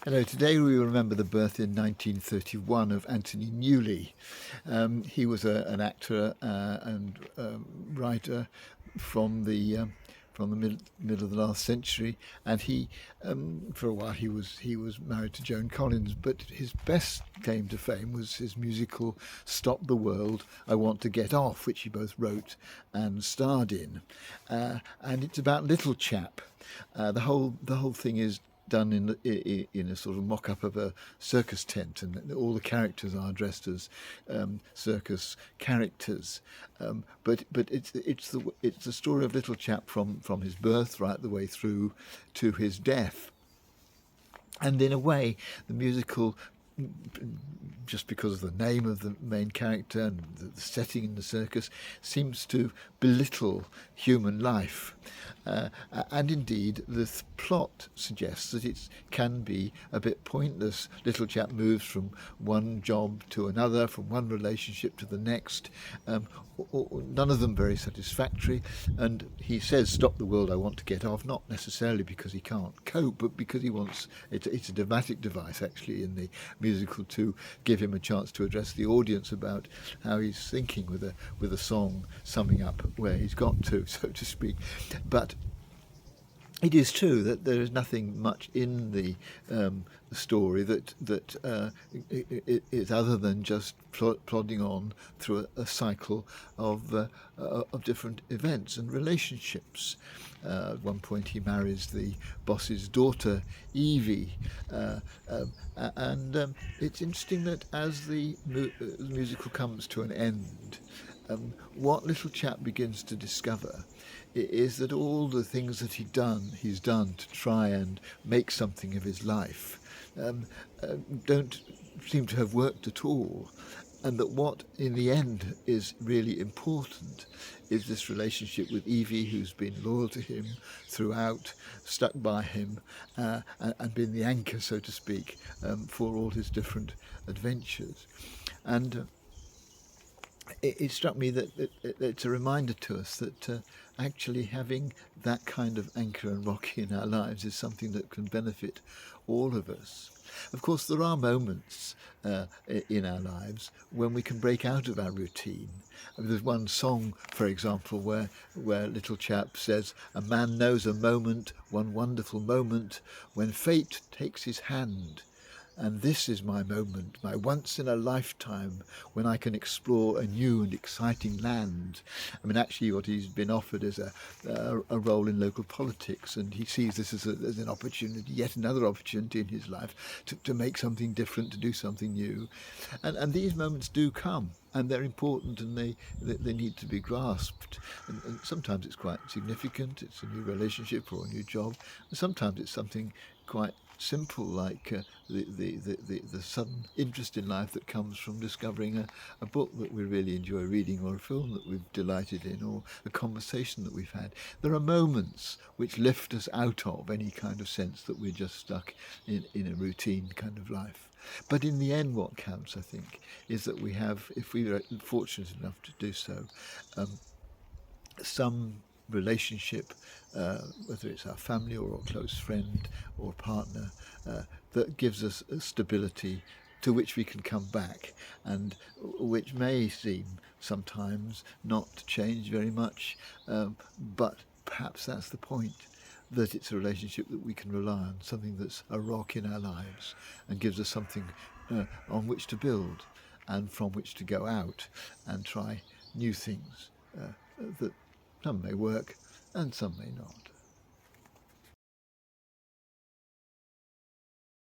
Hello, today we remember the birth in 1931 of Anthony Newley. He was an actor and writer from the middle of the last century, and he for a while he was married to Joan Collins, but his best claim to fame was his musical "Stop the World, I Want to Get Off," which he both wrote and starred in, and it's about Little Chap. The whole thing is done in a sort of mock-up of a circus tent, and all the characters are dressed as circus characters. But it's the story of Little Chap from his birth right the way through to his death. And in a way, the musical, just because of the name of the main character and the setting in the circus, seems to belittle human life. And indeed, the plot suggests that it can be a bit pointless. Little Chap moves from one job to another, from one relationship to the next, none of them very satisfactory. And he says, "Stop the world, I want to get off," not necessarily because he can't cope, but because he wants, it's a dramatic device actually in the musical to give him a chance to address the audience about how he's thinking with a song summing up where he's got to, so to speak. But it is true that there is nothing much in the story that is other than just plodding on through a cycle of different events and relationships. At one point, he marries the boss's daughter, Evie, and it's interesting that as the musical comes to an end, what Little Chap begins to discover is that all the things that he's done to try and make something of his life don't seem to have worked at all, and that what in the end is really important is this relationship with Evie, who's been loyal to him throughout, stuck by him, and been the anchor, so to speak, for all his different adventures. And it struck me that it's a reminder to us that actually having that kind of anchor and rock in our lives is something that can benefit all of us. Of course, there are moments in our lives when we can break out of our routine. I mean, there's one song, for example, where Little Chap says, "A man knows a moment, one wonderful moment, when fate takes his hand. And this is my moment, my once in a lifetime, when I can explore a new and exciting land." I mean, actually, what he's been offered is a role in local politics, and he sees this as an opportunity, yet another opportunity in his life to make something different, to do something new. And these moments do come, and they're important, and they need to be grasped. And sometimes it's quite significant. It's a new relationship or a new job. And sometimes it's something quite simple, like the sudden interest in life that comes from discovering a book that we really enjoy reading, or a film that we've delighted in, or a conversation that we've had. There are moments which lift us out of any kind of sense that we're just stuck in a routine kind of life. But in the end, what counts, I think, is that we have, if we are fortunate enough to do so, some relationship, whether it's our family or a close friend or partner, that gives us a stability to which we can come back, and which may seem sometimes not to change very much, but perhaps that's the point, that it's a relationship that we can rely on, something that's a rock in our lives and gives us something on which to build and from which to go out and try new things that some may work and some may not.